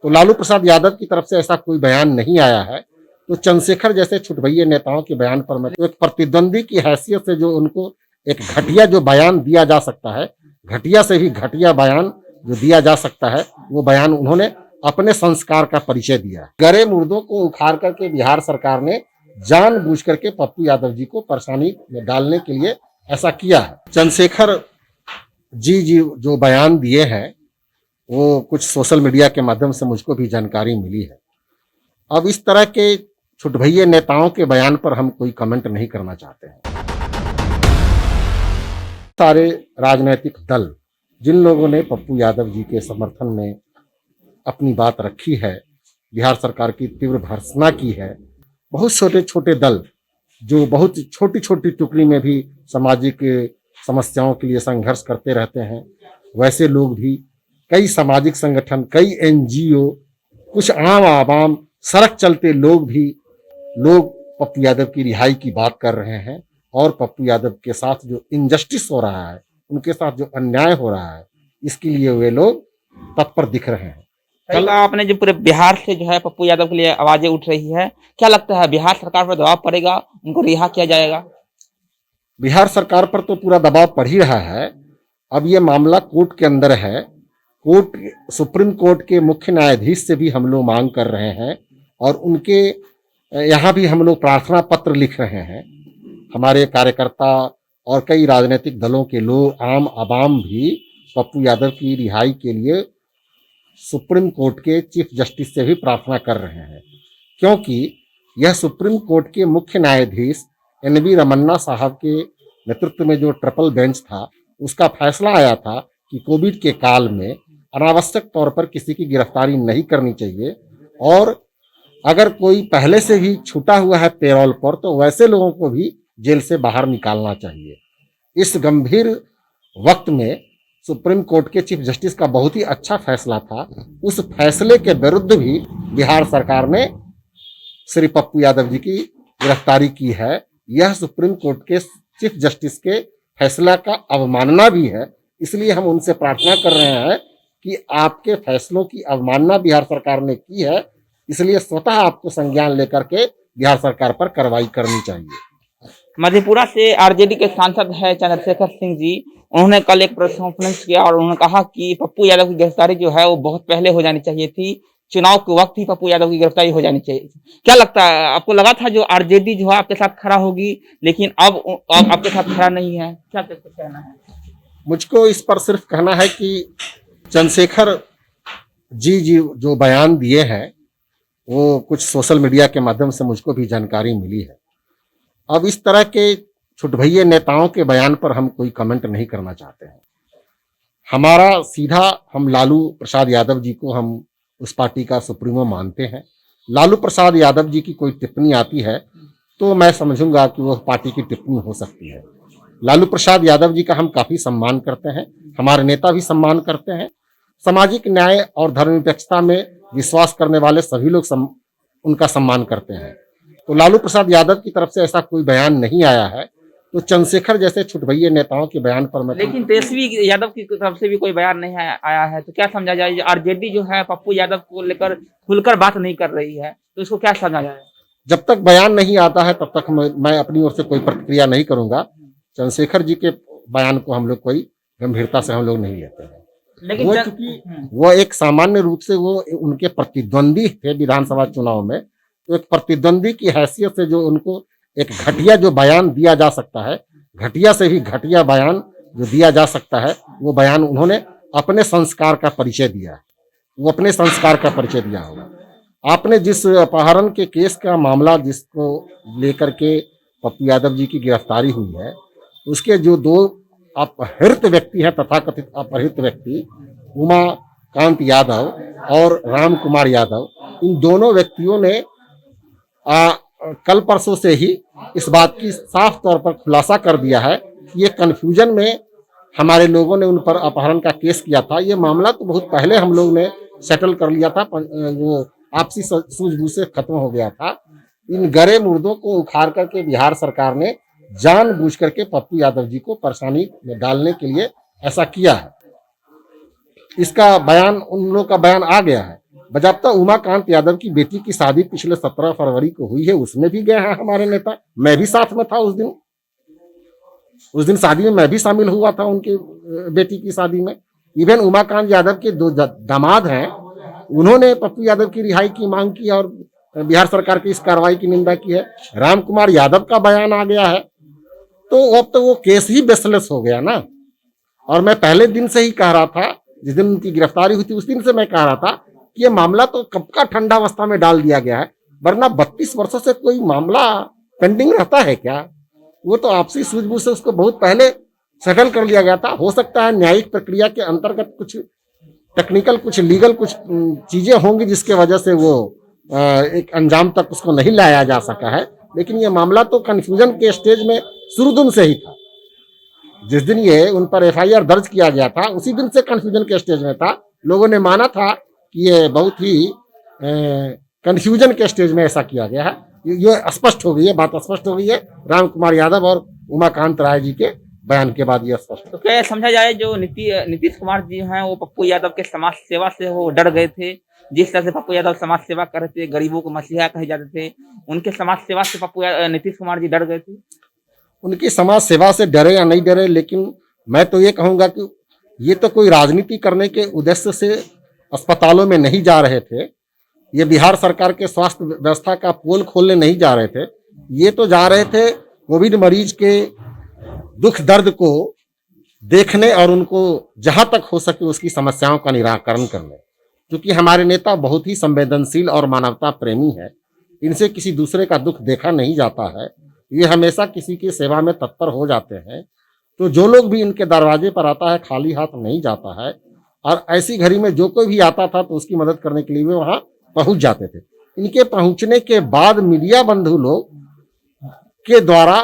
तो लालू प्रसाद यादव की तरफ से ऐसा कोई बयान नहीं आया है। तो चंद्रशेखर जैसे छुटभइये नेताओं के बयान पर मैं एक प्रतिद्वंदी की हैसियत से जो उनको एक घटिया जो बयान दिया जा सकता है, घटिया से भी घटिया बयान जो दिया जा सकता है, वो बयान उन्होंने अपने संस्कार का परिचय दिया। गरे मुर्दों को उखाड़ करके बिहार सरकार ने जानबूझ करके पप्पू यादव जी को परेशानी में डालने के लिए ऐसा किया है। चंद्रशेखर जी जो बयान दिए हैं वो कुछ सोशल मीडिया के माध्यम से मुझको भी जानकारी मिली है। अब इस तरह के छुटभइये नेताओं के बयान पर हम कोई कमेंट नहीं करना चाहते हैं। सारे राजनीतिक दल जिन लोगों ने पप्पू यादव जी के समर्थन में अपनी बात रखी है, बिहार सरकार की तीव्र भर्त्सना की है, बहुत छोटे छोटे दल जो बहुत छोटी छोटी टुकड़ी में भी सामाजिक समस्याओं के लिए संघर्ष करते रहते हैं, वैसे लोग भी, कई सामाजिक संगठन, कई एनजीओ, कुछ आम आवाम, सड़क चलते लोग पप्पू यादव की रिहाई की बात कर रहे हैं और पप्पू यादव के साथ जो इनजस्टिस हो रहा है, उनके साथ जो अन्याय हो रहा है, इसके लिए वे लोग तत्पर दिख रहे हैं। कल आपने जो पूरे बिहार से जो है पप्पू यादव के लिए आवाजें उठ रही है, क्या लगता है बिहार सरकार पर दबाव पड़ेगा, उनको रिहा किया जाएगा? बिहार सरकार पर तो पूरा दबाव पड़ ही रहा है। अब ये मामला कोर्ट के अंदर है। कोर्ट, सुप्रीम कोर्ट के मुख्य न्यायाधीश से भी हम लोग मांग कर रहे हैं और उनके यहाँ भी हम लोग प्रार्थना पत्र लिख रहे हैं। हमारे कार्यकर्ता और कई राजनीतिक दलों के लोग, आम आवाम भी पप्पू यादव की रिहाई के लिए सुप्रीम कोर्ट के चीफ जस्टिस से भी प्रार्थना कर रहे हैं, क्योंकि यह सुप्रीम कोर्ट के मुख्य न्यायाधीश एन.वी. रमन्ना साहब के नेतृत्व में जो ट्रिपल बेंच था, उसका फैसला आया था कि कोविड के काल में अनावश्यक तौर पर किसी की गिरफ्तारी नहीं करनी चाहिए और अगर कोई पहले से ही छूटा हुआ है पेरोल पर, तो वैसे लोगों को भी जेल से बाहर निकालना चाहिए। इस गंभीर वक्त में सुप्रीम कोर्ट के चीफ जस्टिस का बहुत ही अच्छा फैसला था। उस फैसले के विरुद्ध भी बिहार सरकार ने श्री पप्पू यादव जी की गिरफ्तारी की है। यह सुप्रीम कोर्ट के चीफ जस्टिस के फैसला का अवमानना भी है। इसलिए हम उनसे प्रार्थना कर रहे हैं कि आपके फैसलों की अवमानना बिहार सरकार ने की है, इसलिए स्वतः आपको संज्ञान लेकर के बिहार सरकार पर कार्रवाई करनी चाहिए। मधेपुरा से आरजेडी के सांसद है चंद्रशेखर सिंह जी, उन्होंने कल एक प्रेस कॉन्फ्रेंस किया और उन्होंने कहा कि पप्पू यादव की गिरफ्तारी जो है वो बहुत पहले हो जानी चाहिए थी, चुनाव के वक्त ही पप्पू यादव की गिरफ्तारी हो जानी चाहिए। क्या लगता है, आपको लगा था जो आरजेडी जो है आपके साथ खड़ा होगी, लेकिन अब आपके साथ खड़ा नहीं है, क्या कहना है? मुझको इस पर सिर्फ कहना है कि चंद्रशेखर जी जो बयान दिए हैं वो कुछ सोशल मीडिया के माध्यम से मुझको भी जानकारी मिली है। अब इस तरह के छुटभइये नेताओं के बयान पर हम कोई कमेंट नहीं करना चाहते हैं। हमारा सीधा, हम लालू प्रसाद यादव जी को हम उस पार्टी का सुप्रीमो मानते हैं। लालू प्रसाद यादव जी की कोई टिप्पणी आती है तो मैं समझूंगा कि वह पार्टी की टिप्पणी हो सकती है। लालू प्रसाद यादव जी का हम काफ़ी सम्मान करते हैं, हमारे नेता भी सम्मान करते हैं। सामाजिक न्याय और धर्मनिरपेक्षता में विश्वास करने वाले सभी लोग उनका सम्मान करते हैं। तो लालू प्रसाद यादव की तरफ से ऐसा कोई बयान नहीं आया है। तो चंद्रशेखर जैसे छुटभइये नेताओं के बयान पर मैं, लेकिन तेजस्वी यादव की तरफ से भी कोई बयान नहीं आया है, तो क्या समझा जाए? आरजेडी जो है पप्पू यादव को लेकर खुलकर बात नहीं कर रही है, तो इसको क्या समझा जाए? जब तक बयान नहीं आता है तब तक मैं अपनी ओर से कोई प्रतिक्रिया नहीं करूंगा। चंद्रशेखर जी के बयान को हम लोग कोई गंभीरता से हम लोग नहीं लेते हैं। लेकिन वो चूंकि वो एक सामान्य रूप से वो उनके प्रतिद्वंदी थे विधानसभा चुनाव में, तो एक प्रतिद्वंदी की हैसियत से जो उनको एक घटिया जो बयान दिया जा सकता है, घटिया से भी घटिया बयान जो दिया जा सकता है, वो बयान उन्होंने अपने संस्कार का परिचय दिया है। वो अपने संस्कार का परिचय दिया होगा। आपने जिस अपहरण के केस का मामला जिसको लेकर के पप्पू यादव जी की गिरफ्तारी हुई है, उसके जो दो अपहृत व्यक्ति हैं, तथाकथित अपहृत व्यक्ति, उमाकांत यादव और राम कुमार यादव, इन दोनों व्यक्तियों ने कल परसों से ही इस बात की साफ तौर पर खुलासा कर दिया है कि ये कन्फ्यूजन में हमारे लोगों ने उन पर अपहरण का केस किया था। ये मामला तो बहुत पहले हम लोग ने सेटल कर लिया था, वो आपसी सूझबूझ से खत्म हो गया था। इन गरे मुर्दों को उखाड़ करके बिहार सरकार ने जानबूझ करके पप्पू यादव जी को परेशानी में डालने के लिए ऐसा किया है। इसका बयान, उन लोगों का बयान आ गया है। बजाबता उमाकांत यादव की बेटी की शादी पिछले 17 फरवरी को हुई है, उसमें भी गए हैं हमारे नेता। मैं भी साथ में था उस दिन शादी में मैं भी शामिल हुआ था उनकी बेटी की शादी में। इवन उमाकांत यादव के दो दामाद हैं, उन्होंने पप्पू यादव की रिहाई की मांग की और बिहार सरकार की इस कार्रवाई की निंदा की है। राम कुमार यादव का बयान आ गया है, तो अब तो वो केस ही बेसलेस हो गया ना। और मैं पहले दिन से ही कह रहा था, जिस दिन उनकी गिरफ्तारी हुई थी उस दिन से मैं कह रहा था कि ये मामला तो कब का ठंडा अवस्था में डाल दिया गया है, वरना 32 वर्षों से कोई मामला पेंडिंग रहता है क्या? वो तो आपसी सूझबूझ से उसको बहुत पहले सेटल कर लिया गया था। हो सकता है न्यायिक प्रक्रिया के अंतर्गत कुछ टेक्निकल, कुछ लीगल, कुछ चीजें होंगी जिसके वजह से वो एक अंजाम तक उसको नहीं लाया जा सका है, लेकिन ये मामला तो कंफ्यूजन के स्टेज में शुरू से ही था। जिस दिन ये उन पर एफआईआर दर्ज किया गया था उसी दिन से कंफ्यूजन के स्टेज में था। लोगों ने माना था कि ये बहुत ही कंफ्यूजन के स्टेज में ऐसा किया गया है। ये स्पष्ट हो गई है, बात स्पष्ट हो गई है राम कुमार यादव और उमाकांत राय जी के बयान के बाद ये स्पष्ट। तो क्या समझा जाए जो नीतीश कुमार जी हैं वो पप्पू यादव के समाज सेवा से वो डर गए थे? जिस तरह से पप्पू यादव समाज सेवा कर रहे थे, गरीबों को मसीहा कहे जाते थे, उनके समाज सेवा से नीतीश कुमार जी डर गए थे? उनकी समाज सेवा से डरे या नहीं डरे, लेकिन मैं तो ये कहूंगा कि ये तो कोई राजनीति करने के उद्देश्य से अस्पतालों में नहीं जा रहे थे। ये बिहार सरकार के स्वास्थ्य व्यवस्था का पोल खोलने नहीं जा रहे थे। ये तो जा रहे थे कोविड मरीज के दुख दर्द को देखने और उनको जहां तक हो सके उसकी समस्याओं का निराकरण करने। क्योंकि हमारे नेता बहुत ही संवेदनशील और मानवता प्रेमी है, इनसे किसी दूसरे का दुख देखा नहीं जाता है। ये हमेशा किसी की सेवा में तत्पर हो जाते हैं। तो जो लोग भी इनके दरवाजे पर आता है खाली हाथ नहीं जाता है, और ऐसी घड़ी में जो कोई भी आता था तो उसकी मदद करने के लिए वे वहां पहुंच जाते थे। इनके पहुंचने के बाद मीडिया बंधु लोग के द्वारा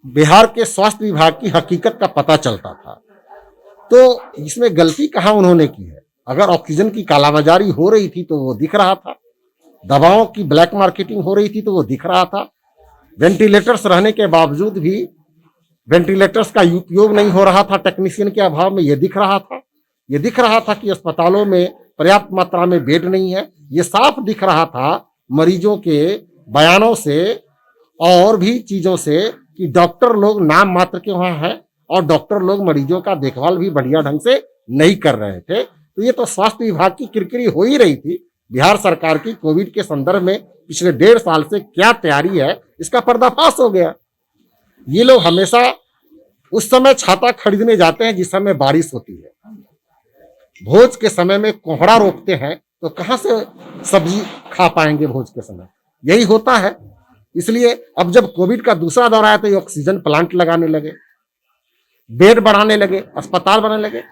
बिहार के स्वास्थ्य विभाग की हकीकत का पता चलता था। तो इसमें गलती कहाँ उन्होंने की है? अगर ऑक्सीजन की कालाबाजारी हो रही थी तो वो दिख रहा था, दवाओं की ब्लैक मार्केटिंग हो रही थी तो वो दिख रहा था, वेंटिलेटर्स रहने के बावजूद भी वेंटिलेटर्स का उपयोग नहीं हो रहा था टेक्नीशियन के अभाव में, ये दिख रहा था। ये दिख रहा था कि अस्पतालों में पर्याप्त मात्रा में बेड नहीं है। ये साफ दिख रहा था मरीजों के बयानों से और भी चीजों से कि डॉक्टर लोग नाम मात्र के वहां हैं और डॉक्टर लोग मरीजों का देखभाल भी बढ़िया ढंग से नहीं कर रहे थे। तो ये तो स्वास्थ्य विभाग की किरकिरी हो ही रही थी। बिहार सरकार की कोविड के संदर्भ में पिछले 1.5 साल से क्या तैयारी है इसका पर्दाफाश हो गया। ये लोग हमेशा उस समय छाता खरीदने जाते हैं जिस समय बारिश होती है। भोज के समय में कोहड़ा रोकते हैं तो कहां से सब्जी खा पाएंगे भोज के समय? यही होता है। इसलिए अब जब कोविड का दूसरा दौर आया तो ये ऑक्सीजन प्लांट लगाने लगे, बेड बढ़ाने लगे, अस्पताल बनाने लगे।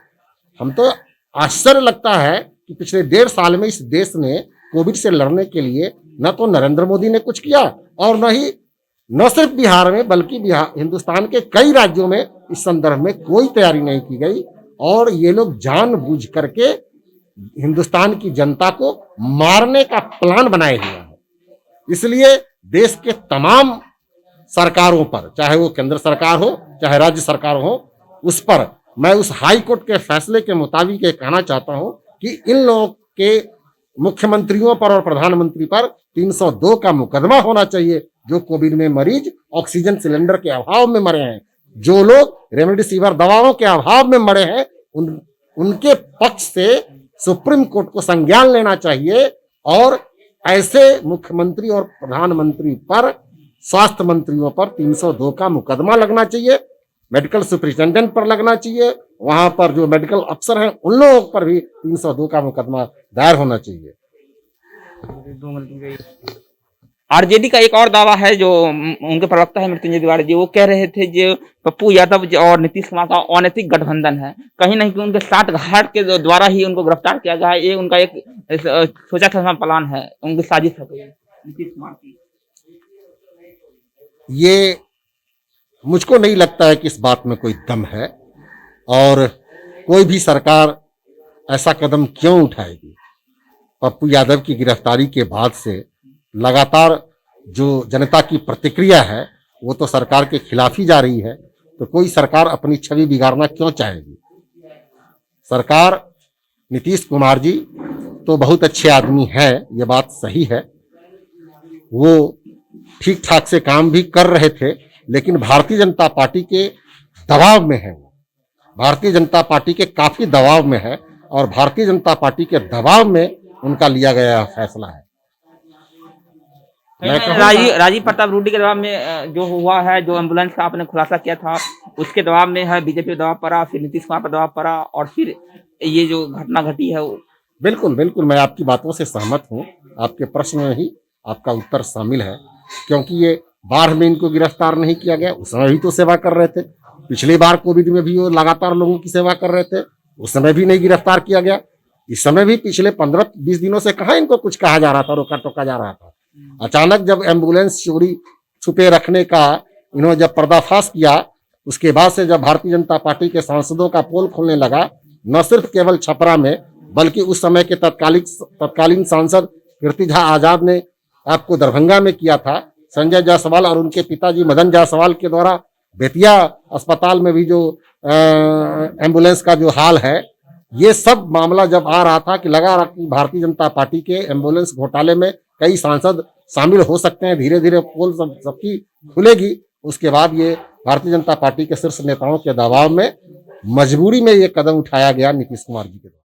हम तो आश्चर्य लगता है कि पिछले 1.5 साल में इस देश ने कोविड से लड़ने के लिए न तो नरेंद्र मोदी ने कुछ किया और न सिर्फ बिहार में बल्कि हिंदुस्तान के कई राज्यों में इस संदर्भ में कोई तैयारी नहीं की गई। और ये लोग जानबूझ करके हिंदुस्तान की जनता को मारने का प्लान बनाए हुए हैं। इसलिए देश के तमाम सरकारों पर, चाहे वो केंद्र सरकार हो चाहे राज्य सरकार हो, उस पर मैं उस हाई कोर्ट के फैसले के मुताबिक ये कहना चाहता हूं कि इन लोगों के मुख्यमंत्रियों पर और प्रधानमंत्री पर 302 का मुकदमा होना चाहिए। जो कोविड में मरीज ऑक्सीजन सिलेंडर के अभाव में मरे हैं, जो लोग रेमडेसिविर दवाओं के अभाव में मरे हैं, उनके पक्ष से सुप्रीम कोर्ट को संज्ञान लेना चाहिए और ऐसे मुख्यमंत्री और प्रधानमंत्री पर, स्वास्थ्य मंत्रियों पर 302 का मुकदमा लगना चाहिए। मेडिकल सुपरिटेंडेंट पर लगना चाहिए, वहां पर जो मेडिकल अफसर हैं उन लोगों पर भी 302 का मुकदमा दायर होना चाहिए। आरजेडी का एक और दावा है जो उनके प्रवक्ता है मृत्युंजय तिवारी जी, वो कह रहे थे जो पप्पू यादव और नीतीश कुमार का अनैतिक गठबंधन है, कहीं ना कहीं उनके साठ घाट के द्वारा ही उनको गिरफ्तार किया गया है। ये उनका एक सोचा था प्लान है, उनकी साजिश है नीतीश कुमार की। ये मुझको नहीं लगता है कि इस बात में कोई दम है और कोई भी सरकार ऐसा कदम क्यों उठाएगी। पप्पू यादव की गिरफ्तारी के बाद से लगातार जो जनता की प्रतिक्रिया है वो तो सरकार के खिलाफ ही जा रही है। तो कोई सरकार अपनी छवि बिगाड़ना क्यों चाहेगी? सरकार नीतीश कुमार जी तो बहुत अच्छे आदमी हैं, ये बात सही है, वो ठीक ठाक से काम भी कर रहे थे, लेकिन भारतीय जनता पार्टी के दबाव में है। वो भारतीय जनता पार्टी के काफी दबाव में है और भारतीय जनता पार्टी के दबाव में उनका लिया गया फैसला है। मैं कहूँगा- राजीव प्रताप रूडी के दबाव में जो हुआ है, जो एम्बुलेंस का आपने खुलासा किया था, उसके दबाव में है, बीजेपी दबाव पड़ा, फिर नीतीश कुमार पर दबाव पड़ा और फिर ये जो घटना घटी है वो। बिल्कुल बिल्कुल, मैं आपकी बातों से सहमत हूँ। आपके प्रश्न में ही आपका उत्तर शामिल है, क्योंकि ये बाढ़ में इनको गिरफ्तार नहीं किया गया, उस समय भी तो सेवा कर रहे थे। पिछली बार कोविड में भी वो लगातार लोगों की सेवा कर रहे थे, उस समय भी नहीं गिरफ्तार किया गया। इस समय भी पिछले 15-20 दिनों से कहाँ इनको कुछ कहा जा रहा था, रोका टोका जा रहा था। अचानक जब एम्बुलेंस चोरी छुपे रखने का इन्होंने जब पर्दाफाश किया, उसके बाद से जब भारतीय जनता पार्टी के सांसदों का पोल खोलने लगा, न सिर्फ केवल छपरा में, बल्कि उस समय के तत्कालीन सांसद कीर्ति झा आजाद ने आपको दरभंगा में किया था, संजय जायसवाल और उनके पिताजी मदन जायसवाल के द्वारा बेतिया अस्पताल में भी जो एम्बुलेंस का जो हाल है, ये सब मामला जब आ रहा था कि लगा रहा कि भारतीय जनता पार्टी के एम्बुलेंस घोटाले में कई सांसद शामिल हो सकते हैं, धीरे धीरे पोल सबकी खुलेगी। उसके बाद ये भारतीय जनता पार्टी के शीर्ष नेताओं के दबाव में मजबूरी में ये कदम उठाया गया नीतीश कुमार जी के द्वारा।